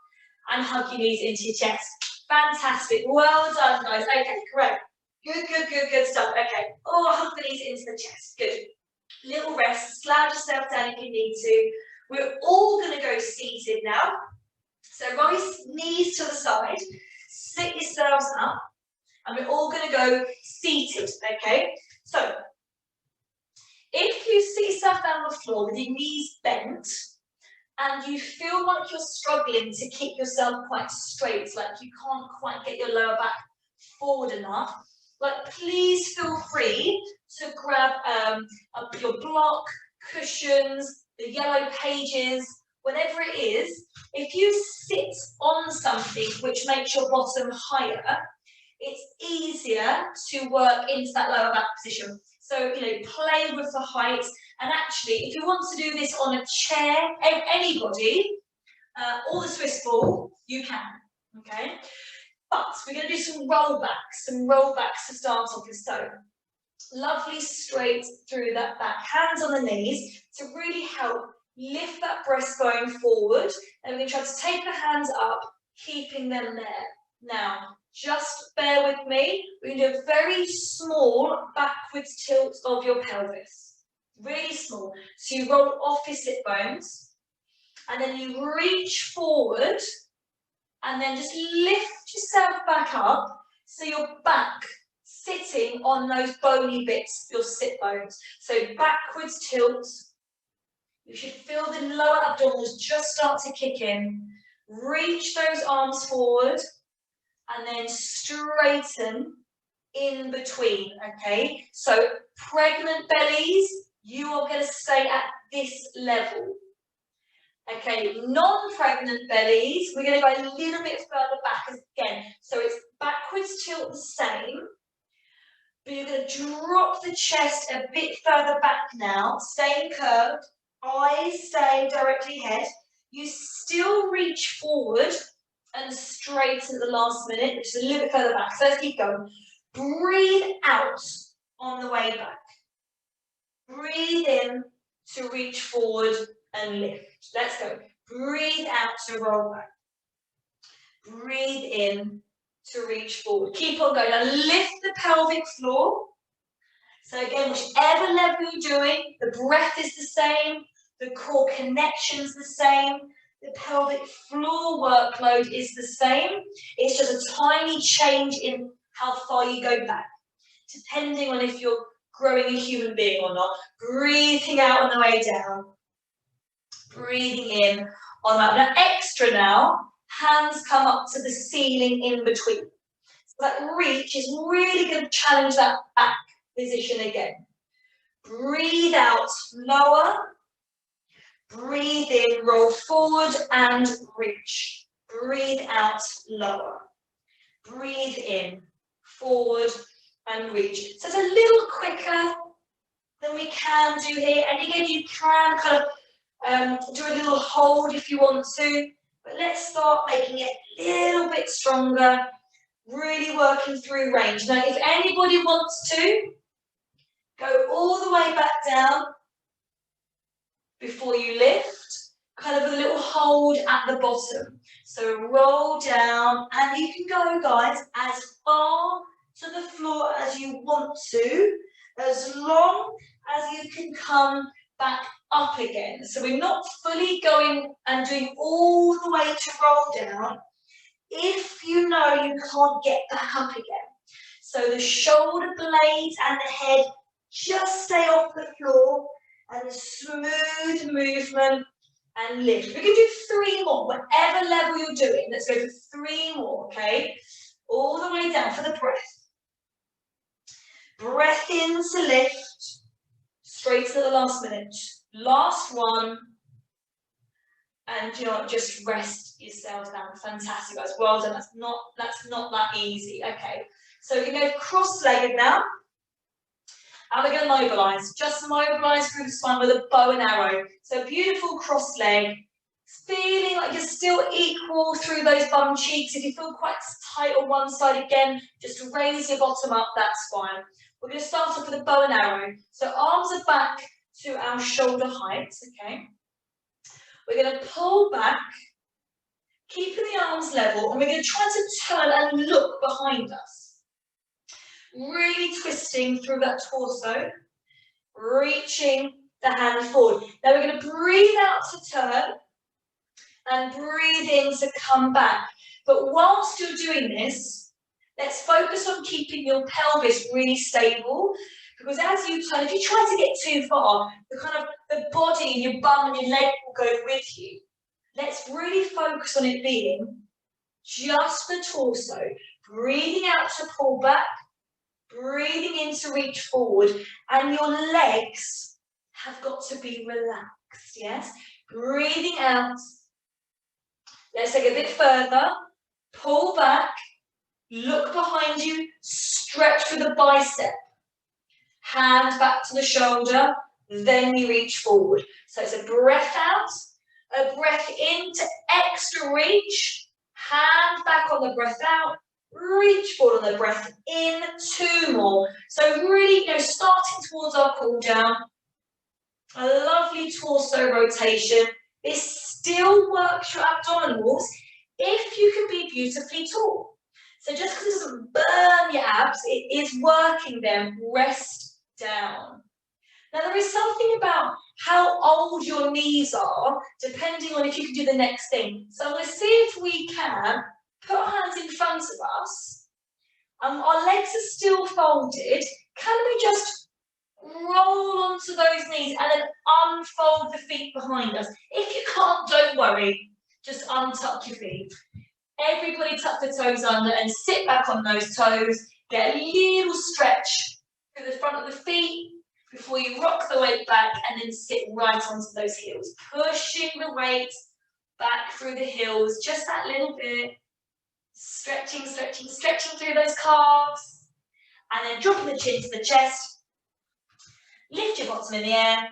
S1: and hug your knees into your chest. Fantastic. Well done, guys. Okay, correct. Good stuff. Okay. Oh, hug the knees into the chest. Good. Little rest. Slouch yourself down if you need to. We're all going to go seated now. So rise knees to the side. Sit yourselves up. And we're all going to go seated, okay? So, if you sit yourself down on the floor with your knees bent, and you feel like you're struggling to keep yourself quite straight, like you can't quite get your lower back forward enough, like please feel free to grab your block, cushions, the yellow pages, whatever it is. If you sit on something which makes your bottom higher, it's easier to work into that lower back position. So, play with the height. And actually, if you want to do this on a chair, anybody, or the Swiss ball, you can, okay? But we're going to do some rollbacks to start off with. So, lovely straight through that back. Hands on the knees to really help lift that breastbone forward. And we're going to try to take the hands up, keeping them there. Now, just bear with me. We're going to do a very small backwards tilt of your pelvis. Really small. So you roll off your sit bones, and then you reach forward, and then just lift yourself back up so you're back sitting on those bony bits, your sit bones. So backwards tilt. You should feel the lower abdominals just start to kick in. Reach those arms forward, and then straighten in between, okay? So pregnant bellies, you are going to stay at this level. Okay, non-pregnant bellies, we're going to go a little bit further back again. So it's backwards tilt the same, but you're going to drop the chest a bit further back now, staying curved, eyes stay directly ahead. You still reach forward and straighten at the last minute, which is a little bit further back. So let's keep going. Breathe out on the way back. Breathe in to reach forward and lift. Let's go. Breathe out to roll back. Breathe in to reach forward. Keep on going. Now lift the pelvic floor. So again, whichever level you're doing, the breath is the same, the core connection's the same, the pelvic floor workload is the same. It's just a tiny change in how far you go back, depending on if you're growing a human being or not. Breathing out on the way down. Breathing in on that. Now, extra now, hands come up to the ceiling in between. So that reach is really going to challenge that back position again. Breathe out, lower. Breathe in, roll forward and reach. Breathe out, lower. Breathe in, forward and reach. So it's a little quicker than we can do here. And again, you can kind of do a little hold if you want to. But let's start making it a little bit stronger Really working through range. Now, if anybody wants to, go all the way back down before you lift, kind of a little hold at the bottom. So roll down, and you can go, guys, as far to the floor as you want to, as long as you can come back up again. So we're not fully going and doing all the way to roll down if you know you can't get back up again. So the shoulder blades and the head just stay off the floor, and smooth movement and lift. We can do 3 more, whatever level you're doing. Let's go for 3 more, okay? All the way down for the breath. Breath in to lift, straight to the last minute. Last one. And you know what, just rest yourselves down. Fantastic, guys. Well done. That's not that easy. Okay. So you're going to go cross-legged now. And we're going to mobilise. Just mobilise through the spine with a bow and arrow. So beautiful cross leg. Feeling like you're still equal through those bum cheeks. If you feel quite tight on one side again, just raise your bottom up, that's fine. We're going to start off with a bow and arrow. So arms are back to our shoulder height, okay? We're going to pull back, keeping the arms level, and we're going to try to turn and look behind us. Really twisting through that torso, reaching the hand forward. Now we're going to breathe out to turn and breathe in to come back. But whilst you're doing this, let's focus on keeping your pelvis really stable, because as you turn, if you try to get too far, the body and your bum and your leg will go with you. Let's really focus on it being just the torso, breathing out to pull back, breathing in to reach forward, and your legs have got to be relaxed, yes? Breathing out. Let's take a bit further. Pull back, look behind you, stretch through the bicep. Hand back to the shoulder, then you reach forward. So it's a breath out, a breath in to extra reach, hand back on the breath out, reach forward on the breath in, 2 more. So really, starting towards our cool down. A lovely torso rotation. This still works your abdominals if you can be beautifully tall. So just because it doesn't burn your abs, it is working them. Rest down. Now there is something about how old your knees are, depending on if you can do the next thing. So I'm going to see if we can put our hands in front of us. Our legs are still folded. Can we just roll onto those knees and then unfold the feet behind us? If you can't, don't worry. Just untuck your feet. Everybody tuck the toes under and sit back on those toes. Get a little stretch through the front of the feet before you rock the weight back and then sit right onto those heels. Pushing the weight back through the heels, just that little bit. Stretching, stretching, stretching through those calves. And then dropping the chin to the chest. Lift your bottom in the air.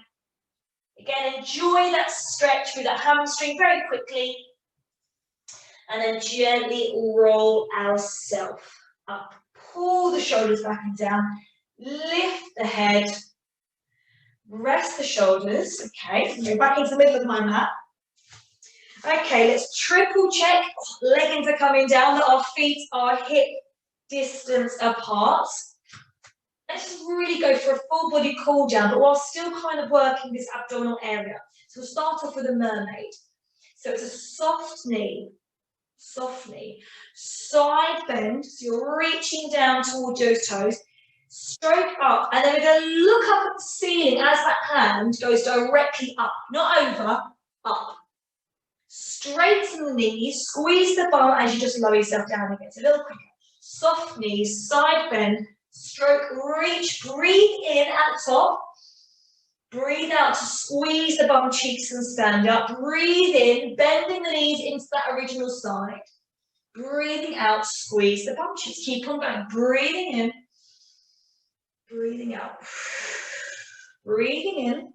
S1: Again, enjoy that stretch through that hamstring very quickly. And then gently roll ourselves up. Pull the shoulders back and down. Lift the head. Rest the shoulders. Okay, go back into the middle of my mat. Okay, let's triple check. Leggings are coming down, that our feet are hip distance apart. Let's just really go for a full body cool down, but while still kind of working this abdominal area. So we'll start off with a mermaid. So it's a soft knee, side bend, so you're reaching down towards those toes, stroke up, and then we're going to look up at the ceiling as that hand goes directly up, not over, up. Straighten the knees, squeeze the bum as you just lower yourself down again. It's a little quicker. Soft knees, side bend, stroke, reach, breathe in at the top. Breathe out to squeeze the bum cheeks and stand up. Breathe in, bending the knees into that original side. Breathing out, squeeze the bum cheeks. Keep on going. Breathing in, breathing out. Breathing in.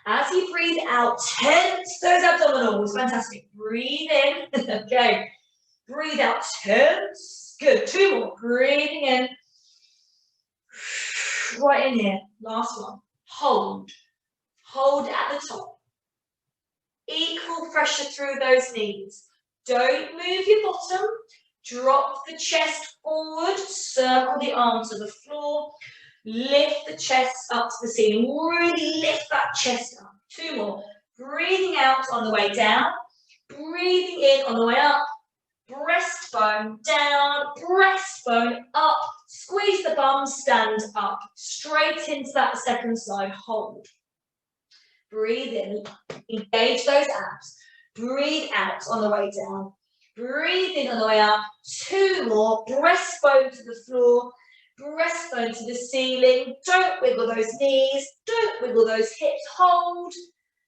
S1: As you breathe out, tense those abdominals. Fantastic. Breathe in. Okay. Breathe out, tense. Good, 2 more. Breathing in. Right in here. Last one. Hold. Hold at the top. Equal pressure through those knees. Don't move your bottom. Drop the chest forward. Circle the arms to the floor. Lift the chest up to the ceiling. Really lift that chest up. 2 more. Breathing out on the way down. Breathing in on the way up. Breastbone down. Breastbone up. Squeeze the bum. Stand up. Straight into that second side. Hold. Breathe in. Engage those abs. Breathe out on the way down. Breathe in on the way up. 2 more. Breastbone to the floor. Breastbone to the ceiling. Don't wiggle those knees. Don't wiggle those hips. Hold.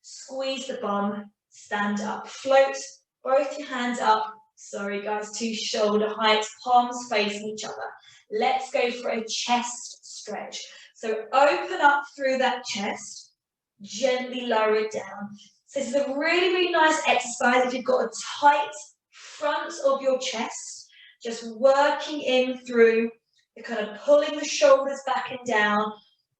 S1: Squeeze the bum. Stand up. Float both your hands up. Sorry guys, to shoulder height. Palms facing each other. Let's go for a chest stretch. So open up through that chest. Gently lower it down. So this is a really, really nice exercise if you've got a tight front of your chest. Just working in through. You're kind of pulling the shoulders back and down,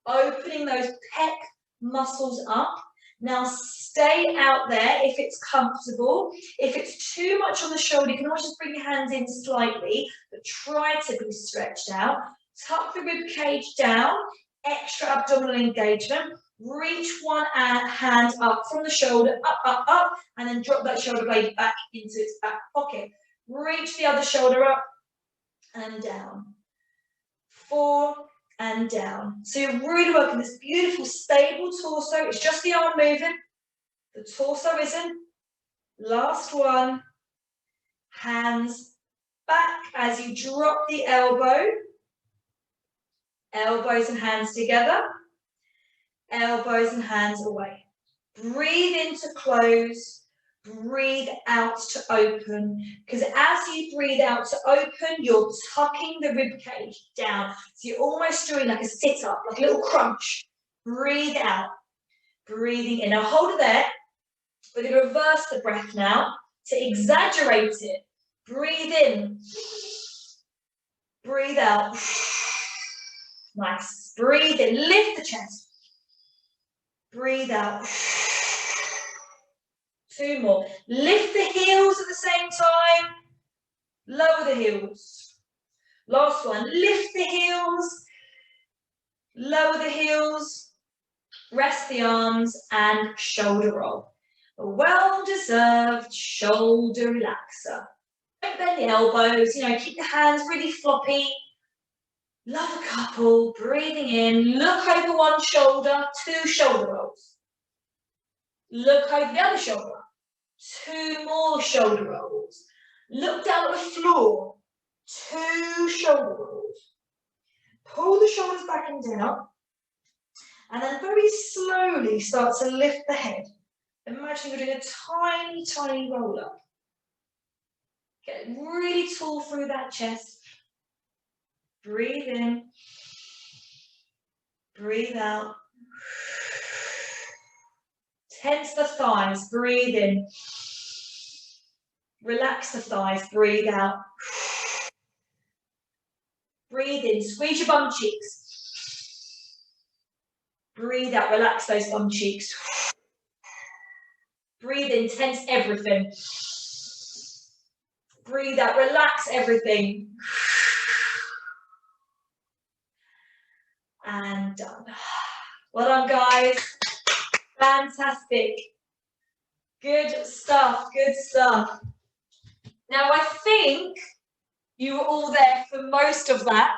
S1: opening those pec muscles up. Now stay out there if it's comfortable. If it's too much on the shoulder, you can always just bring your hands in slightly, but try to be stretched out. Tuck the rib cage down, extra abdominal engagement. Reach one hand up from the shoulder, up, and then drop that shoulder blade back into its back pocket. Reach the other shoulder up and down. 4 and down. So you're really working this beautiful stable torso. It's just the arm moving. The torso isn't. Last one. Hands back as you drop the elbow. Elbows and hands together. Elbows and hands away. Breathe in to close. Breathe out to open, because as you breathe out to open, you're tucking the rib cage down. So you're almost doing like a sit-up, like a little crunch. Breathe out. Breathing in. Now hold it there. We're going to reverse the breath now to exaggerate it. Breathe in. Breathe out. Nice. Breathe in. Lift the chest. Breathe out. 2 more. Lift the heels at the same time. Lower the heels. Last one. Lift the heels. Lower the heels. Rest the arms and shoulder roll. A well-deserved shoulder relaxer. Don't bend the elbows. Keep the hands really floppy. Love a couple. Breathing in. Look over one shoulder. 2 shoulder rolls. Look over the other shoulder. 2 more shoulder rolls. Look down at the floor. 2 shoulder rolls. Pull the shoulders back and down. And then very slowly start to lift the head. Imagine you're doing a tiny, tiny roll up. Get really tall through that chest. Breathe in. Breathe out. Tense the thighs, breathe in. Relax the thighs, breathe out. Breathe in, squeeze your bum cheeks. Breathe out, relax those bum cheeks. Breathe in, tense everything. Breathe out, relax everything. And done. Well done, guys. Fantastic. Good stuff, good stuff. Now, I think you were all there for most of that.